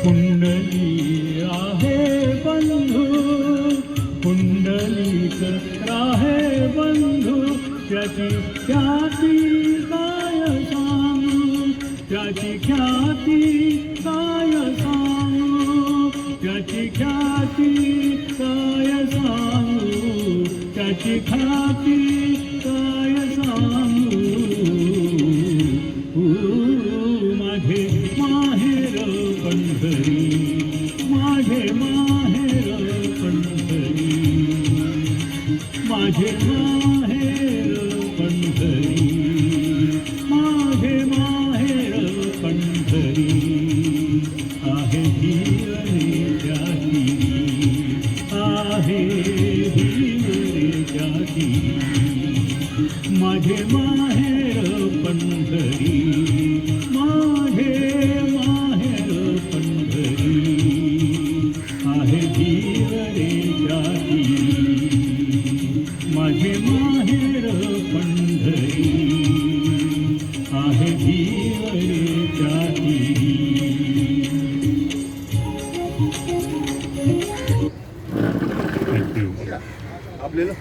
कुंडली आहे बंधू, कुंडलीक राहे बंधू, त्याची ख्याती काय सांगू, त्याची ख्याती काय सांगू, त्याची ख्याती काय सांगू, त्याची ख्याती काय सांगू. माझे माहेर पंढरी, माझे माहेर पंढरी, माझे माहेर पंढरी, माझे माहेर पंढरी. आहे धीर रे जाती, आहे धीर रे जाती, माझे माहेर पंढरी, माझे माहेर पंढरी. आहे धीर रे जाती, माझे माहेर पंढरी, आहे धीर रे जाती. आपल्याला